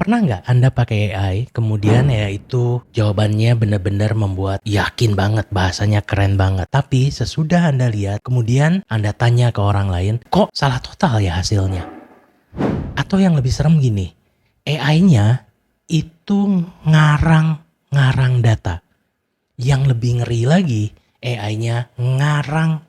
Pernah nggak Anda pakai AI, kemudian ya itu jawabannya benar-benar membuat yakin banget, bahasanya keren banget. Tapi sesudah Anda lihat, kemudian Anda tanya ke orang lain, kok salah total ya hasilnya? Atau yang lebih serem gini, AI-nya itu ngarang data. Yang lebih ngeri lagi, AI-nya ngarang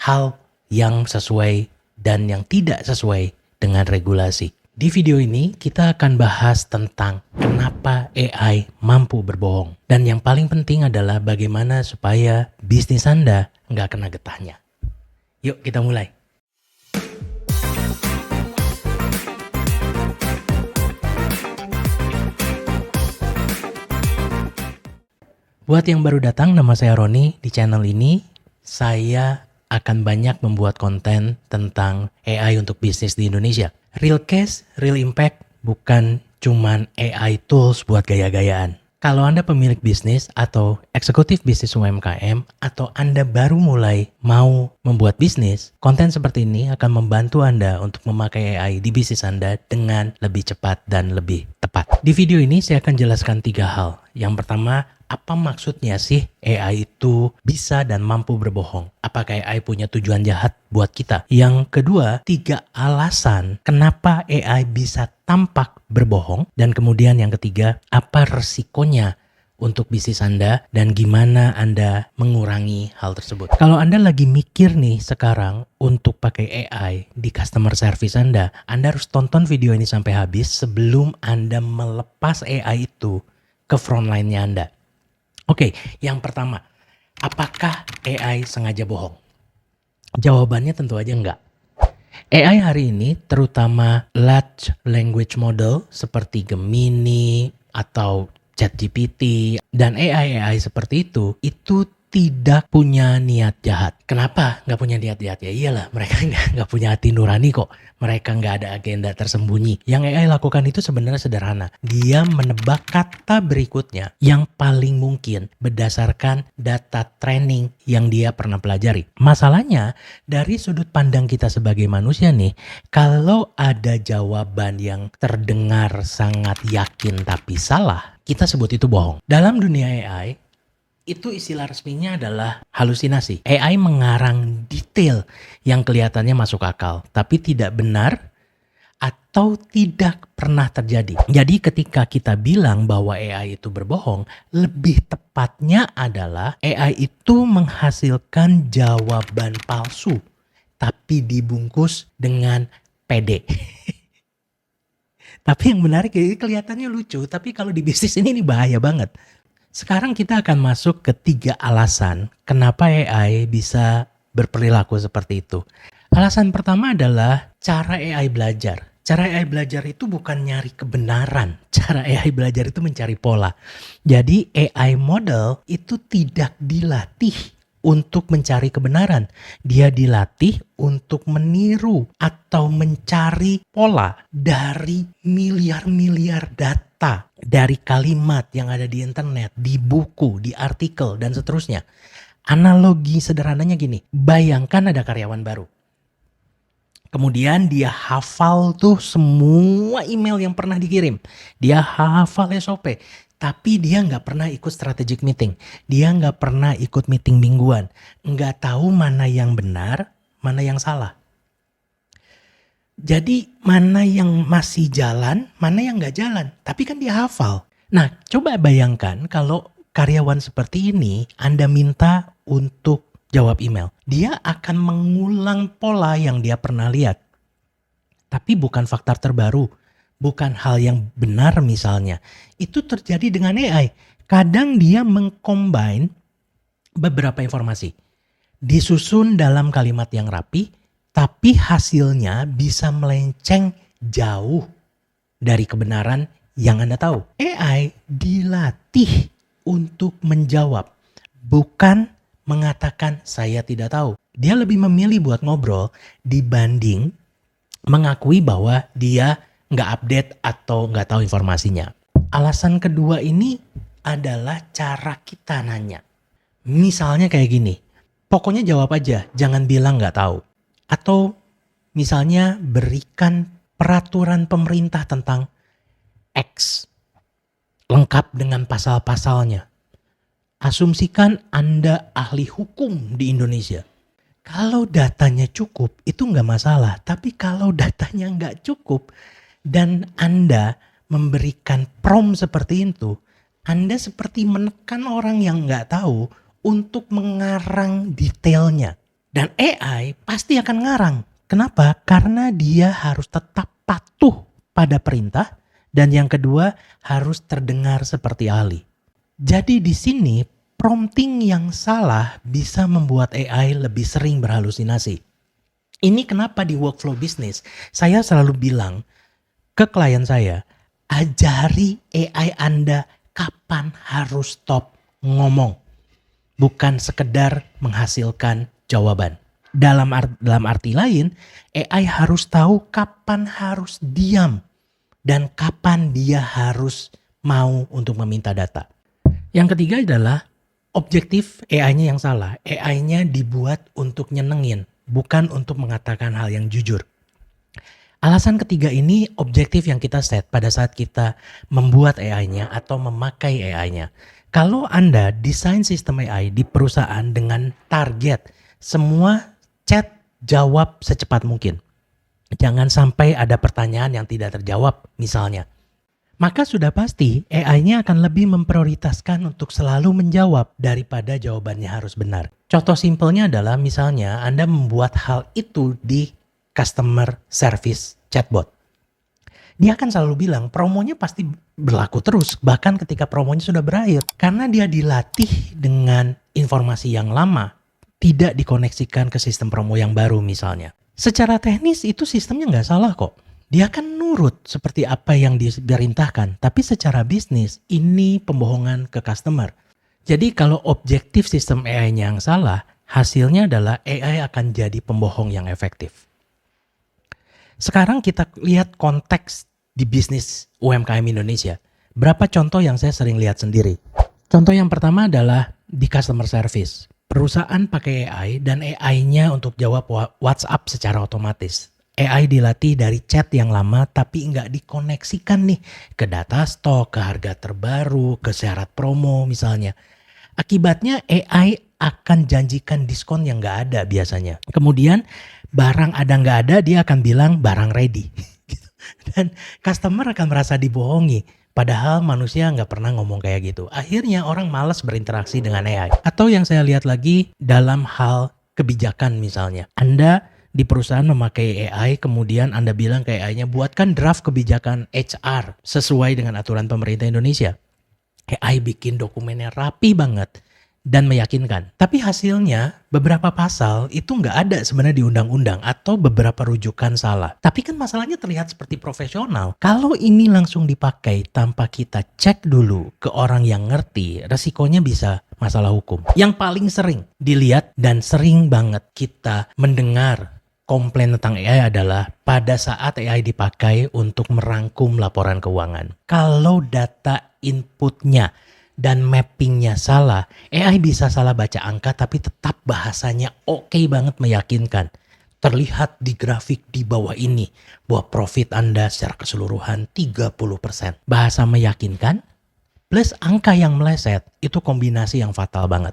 hal yang sesuai dan yang tidak sesuai dengan regulasi. Di video ini kita akan bahas tentang kenapa AI mampu berbohong. Dan yang paling penting adalah bagaimana supaya bisnis Anda nggak kena getahnya. Yuk kita mulai. Buat yang baru datang, nama saya Roni. Di channel ini saya akan banyak membuat konten tentang AI untuk bisnis di Indonesia. Real case, real impact, bukan cuman AI tools buat gaya-gayaan. Kalau Anda pemilik bisnis atau eksekutif bisnis UMKM atau Anda baru mulai mau membuat bisnis, konten seperti ini akan membantu Anda untuk memakai AI di bisnis Anda dengan lebih cepat dan lebih tepat. Di video ini saya akan jelaskan 3 hal. Yang pertama, apa maksudnya sih AI itu bisa dan mampu berbohong? Apakah AI punya tujuan jahat buat kita? Yang kedua, 3 alasan kenapa AI bisa tampak berbohong. Dan kemudian yang ketiga, apa resikonya untuk bisnis Anda dan gimana Anda mengurangi hal tersebut. Kalau Anda lagi mikir nih sekarang untuk pakai AI di customer service Anda harus tonton video ini sampai habis sebelum Anda melepas AI itu ke frontline-nya Anda. Oke, yang pertama, apakah AI sengaja bohong? Jawabannya tentu aja enggak. AI hari ini terutama large language model seperti Gemini atau ChatGPT dan AI seperti itu tidak punya niat jahat. Kenapa nggak punya niat jahat? Ya iyalah, mereka nggak punya hati nurani kok. Mereka nggak ada agenda tersembunyi. Yang AI lakukan itu sebenarnya sederhana. Dia menebak kata berikutnya yang paling mungkin berdasarkan data training yang dia pernah pelajari. Masalahnya, dari sudut pandang kita sebagai manusia nih, kalau ada jawaban yang terdengar sangat yakin tapi salah, kita sebut itu bohong. Dalam dunia AI, itu istilah resminya adalah halusinasi. AI mengarang detail yang kelihatannya masuk akal, tapi tidak benar atau tidak pernah terjadi. Jadi ketika kita bilang bahwa AI itu berbohong, lebih tepatnya adalah AI itu menghasilkan jawaban palsu, tapi dibungkus dengan PD. Tapi yang menarik, kelihatannya lucu, tapi kalau di bisnis ini bahaya banget. Sekarang kita akan masuk ke 3 alasan kenapa AI bisa berperilaku seperti itu. Alasan pertama adalah cara AI belajar. Cara AI belajar itu bukan nyari kebenaran. Cara AI belajar itu mencari pola. Jadi AI model itu tidak dilatih untuk mencari kebenaran. Dia dilatih untuk meniru atau mencari pola dari miliar-miliar data, dari kalimat yang ada di internet, di buku, di artikel, dan seterusnya. Analogi sederhananya gini, bayangkan ada karyawan baru. Kemudian dia hafal tuh semua email yang pernah dikirim. Dia hafal SOP. Tapi dia nggak pernah ikut strategic meeting. Dia nggak pernah ikut meeting mingguan. Nggak tahu mana yang benar, mana yang salah. Jadi mana yang masih jalan, mana yang nggak jalan. Tapi kan dia hafal. Nah, coba bayangkan kalau karyawan seperti ini Anda minta untuk jawab email. Dia akan mengulang pola yang dia pernah lihat. Tapi bukan fakta terbaru. Bukan hal yang benar misalnya. Itu terjadi dengan AI. Kadang dia mengcombine beberapa informasi. Disusun dalam kalimat yang rapi, tapi hasilnya bisa melenceng jauh dari kebenaran yang Anda tahu. AI dilatih untuk menjawab, bukan mengatakan saya tidak tahu. Dia lebih memilih buat ngobrol dibanding mengakui bahwa dia nggak update atau nggak tahu informasinya. Alasan kedua ini adalah cara kita nanya. Misalnya kayak gini, pokoknya jawab aja, jangan bilang nggak tahu. Atau misalnya berikan peraturan pemerintah tentang X, lengkap dengan pasal-pasalnya. Asumsikan Anda ahli hukum di Indonesia. Kalau datanya cukup, itu nggak masalah. Tapi kalau datanya nggak cukup dan Anda memberikan prompt seperti itu, Anda seperti menekan orang yang nggak tahu untuk mengarang detailnya. Dan AI pasti akan ngarang. Kenapa? Karena dia harus tetap patuh pada perintah dan yang kedua harus terdengar seperti ahli. Jadi di sini prompting yang salah bisa membuat AI lebih sering berhalusinasi. Ini kenapa di workflow bisnis saya selalu bilang ke klien saya, ajari AI Anda kapan harus stop ngomong. Bukan sekedar menghasilkan jawaban. Dalam arti lain, AI harus tahu kapan harus diam dan kapan dia harus mau untuk meminta data. Yang ketiga adalah objektif AI-nya yang salah. AI-nya dibuat untuk nyenengin, bukan untuk mengatakan hal yang jujur. Alasan ketiga ini objektif yang kita set pada saat kita membuat AI-nya atau memakai AI-nya. Kalau Anda desain sistem AI di perusahaan dengan target semua chat jawab secepat mungkin. Jangan sampai ada pertanyaan yang tidak terjawab misalnya. Maka sudah pasti AI-nya akan lebih memprioritaskan untuk selalu menjawab daripada jawabannya harus benar. Contoh simpelnya adalah misalnya Anda membuat hal itu di customer service chatbot. Dia akan selalu bilang promonya pasti berlaku terus bahkan ketika promonya sudah berakhir. Karena dia dilatih dengan informasi yang lama, tidak dikoneksikan ke sistem promo yang baru misalnya. Secara teknis itu sistemnya nggak salah kok. Dia akan nurut seperti apa yang diperintahkan. Tapi secara bisnis ini pembohongan ke customer. Jadi kalau objektif sistem AI-nya yang salah, hasilnya adalah AI akan jadi pembohong yang efektif. Sekarang kita lihat konteks di bisnis UMKM Indonesia. Berapa contoh yang saya sering lihat sendiri. Contoh yang pertama adalah di customer service. Perusahaan pakai AI dan AI-nya untuk jawab WhatsApp secara otomatis. AI dilatih dari chat yang lama tapi nggak dikoneksikan nih ke data stok, ke harga terbaru, ke syarat promo misalnya. Akibatnya AI akan janjikan diskon yang nggak ada biasanya. Kemudian barang ada nggak ada dia akan bilang barang ready. Dan customer akan merasa dibohongi. Padahal manusia nggak pernah ngomong kayak gitu. Akhirnya orang malas berinteraksi dengan AI. Atau yang saya lihat lagi dalam hal kebijakan misalnya. Anda di perusahaan memakai AI, kemudian Anda bilang ke AI-nya buatkan draft kebijakan HR sesuai dengan aturan pemerintah Indonesia. AI bikin dokumennya rapi banget dan meyakinkan. Tapi hasilnya beberapa pasal itu nggak ada sebenarnya di undang-undang atau beberapa rujukan salah. Tapi kan masalahnya terlihat seperti profesional. Kalau ini langsung dipakai tanpa kita cek dulu ke orang yang ngerti, resikonya bisa masalah hukum. Yang paling sering dilihat dan sering banget kita mendengar komplain tentang AI adalah pada saat AI dipakai untuk merangkum laporan keuangan. Kalau data inputnya dan mappingnya salah, AI bisa salah baca angka tapi tetap bahasanya oke banget meyakinkan. Terlihat di grafik di bawah ini bahwa profit Anda secara keseluruhan 30%. Bahasa meyakinkan plus angka yang meleset itu kombinasi yang fatal banget.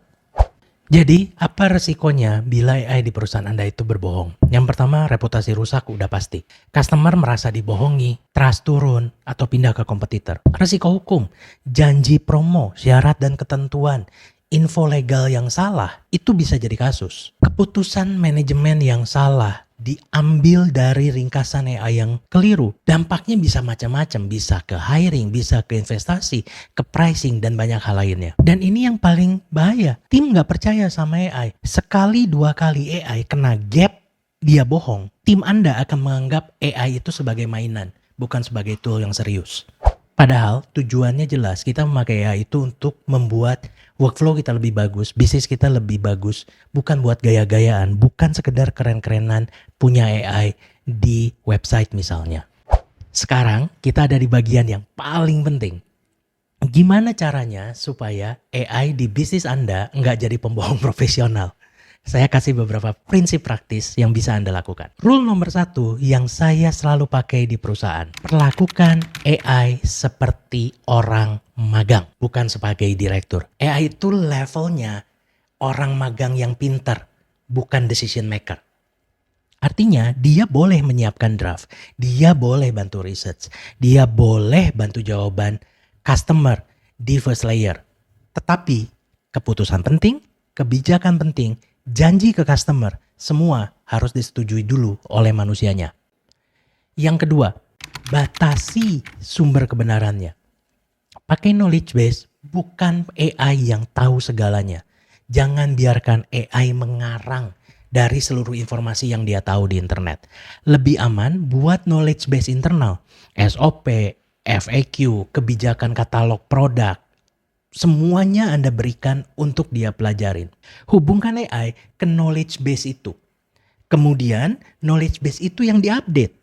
Jadi, apa resikonya bila AI di perusahaan Anda itu berbohong? Yang pertama, reputasi rusak udah pasti. Customer merasa dibohongi, trust turun, atau pindah ke kompetitor. Resiko hukum, janji promo, syarat dan ketentuan, info legal yang salah, itu bisa jadi kasus. Keputusan manajemen yang salah diambil dari ringkasan AI yang keliru. Dampaknya bisa macam-macam, bisa ke hiring, bisa ke investasi, ke pricing, dan banyak hal lainnya. Dan ini yang paling bahaya, tim nggak percaya sama AI. Sekali dua kali AI kena gap, dia bohong, tim Anda akan menganggap AI itu sebagai mainan, bukan sebagai tool yang serius. Padahal tujuannya jelas, kita memakai AI itu untuk membuat workflow kita lebih bagus, bisnis kita lebih bagus, bukan buat gaya-gayaan, bukan sekedar keren-kerenan punya AI di website misalnya. Sekarang kita ada di bagian yang paling penting. Gimana caranya supaya AI di bisnis Anda nggak jadi pembohong profesional? Saya kasih beberapa prinsip praktis yang bisa Anda lakukan. Rule nomor 1 yang saya selalu pakai di perusahaan. Perlakukan AI seperti orang magang, bukan sebagai direktur. AI itu levelnya orang magang yang pintar, bukan decision maker. Artinya dia boleh menyiapkan draft, dia boleh bantu research, dia boleh bantu jawaban customer di first layer. Tetapi keputusan penting, kebijakan penting, janji ke customer, semua harus disetujui dulu oleh manusianya. Yang kedua, batasi sumber kebenarannya. Pakai knowledge base, bukan AI yang tahu segalanya. Jangan biarkan AI mengarang dari seluruh informasi yang dia tahu di internet. Lebih aman buat knowledge base internal, SOP, FAQ, kebijakan katalog produk. Semuanya Anda berikan untuk dia pelajarin. Hubungkan AI ke knowledge base itu. Kemudian knowledge base itu yang diupdate.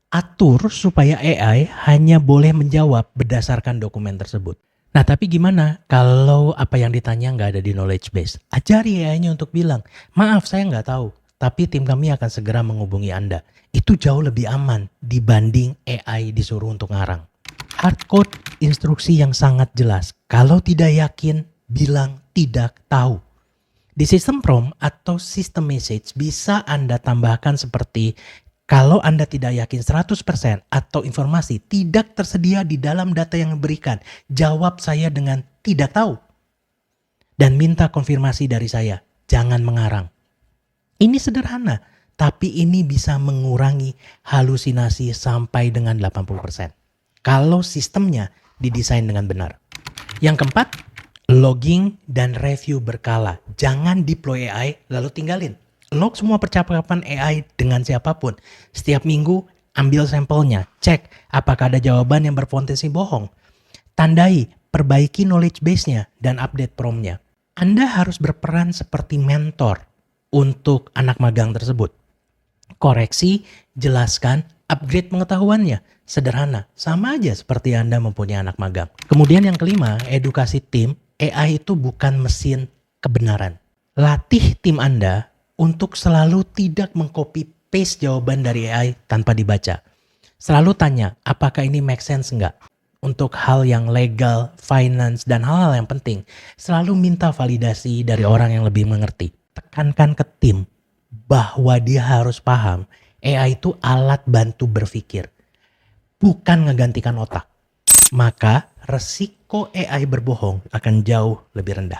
Atur supaya AI hanya boleh menjawab berdasarkan dokumen tersebut. Nah tapi gimana kalau apa yang ditanya nggak ada di knowledge base? Ajari AI-nya untuk bilang, maaf saya nggak tahu, tapi tim kami akan segera menghubungi Anda. Itu jauh lebih aman dibanding AI disuruh untuk ngarang. Hardcode instruksi yang sangat jelas. Kalau tidak yakin, bilang tidak tahu. Di sistem prompt atau sistem message bisa Anda tambahkan seperti kalau Anda tidak yakin 100% atau informasi tidak tersedia di dalam data yang diberikan, jawab saya dengan tidak tahu. Dan minta konfirmasi dari saya, jangan mengarang. Ini sederhana, tapi ini bisa mengurangi halusinasi sampai dengan 80%. Kalau sistemnya didesain dengan benar. Yang keempat, logging dan review berkala. Jangan deploy AI lalu tinggalin. Log semua percakapan AI dengan siapapun. Setiap minggu ambil sampelnya, cek apakah ada jawaban yang berpotensi bohong. Tandai, perbaiki knowledge base-nya dan update prompt-nya. Anda harus berperan seperti mentor untuk anak magang tersebut. Koreksi, jelaskan, upgrade pengetahuannya. Sederhana, sama aja seperti Anda mempunyai anak magang. Kemudian yang kelima, edukasi tim. AI itu bukan mesin kebenaran. Latih tim Anda untuk selalu tidak mengcopy paste jawaban dari AI tanpa dibaca. Selalu tanya, apakah ini make sense enggak? Untuk hal yang legal, finance, dan hal-hal yang penting, selalu minta validasi dari orang yang lebih mengerti. Tekankan ke tim bahwa dia harus paham AI itu alat bantu berpikir, bukan ngegantikan otak. Maka resiko AI berbohong akan jauh lebih rendah.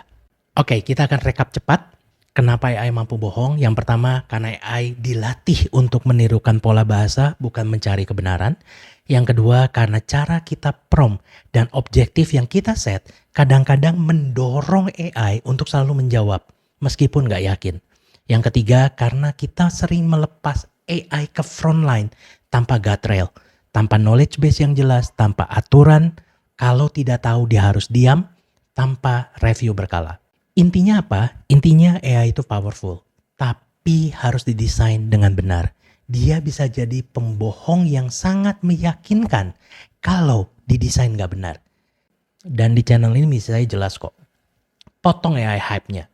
Oke, kita akan rekap cepat. Kenapa AI mampu bohong? Yang pertama, karena AI dilatih untuk menirukan pola bahasa, bukan mencari kebenaran. Yang kedua, karena cara kita prompt dan objektif yang kita set, kadang-kadang mendorong AI untuk selalu menjawab, meskipun nggak yakin. Yang ketiga, karena kita sering melepas AI ke frontline tanpa guardrail, tanpa knowledge base yang jelas, tanpa aturan. Kalau tidak tahu dia harus diam, tanpa review berkala. Intinya apa? Intinya AI itu powerful, tapi harus didesain dengan benar. Dia bisa jadi pembohong yang sangat meyakinkan kalau didesain nggak benar. Dan di channel ini bisa saya jelas kok. Potong AI hype-nya.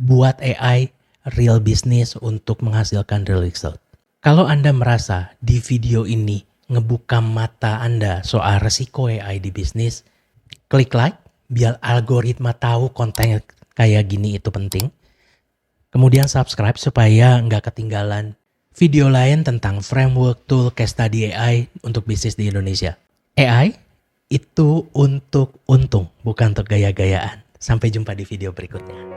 Buat AI real business untuk menghasilkan real result. Kalau Anda merasa di video ini ngebuka mata Anda soal resiko AI di bisnis, klik like biar algoritma tahu konten kayak gini itu penting. Kemudian subscribe supaya nggak ketinggalan video lain tentang framework, tool, case study AI untuk bisnis di Indonesia. AI itu untuk untung, bukan untuk gaya-gayaan. Sampai jumpa di video berikutnya.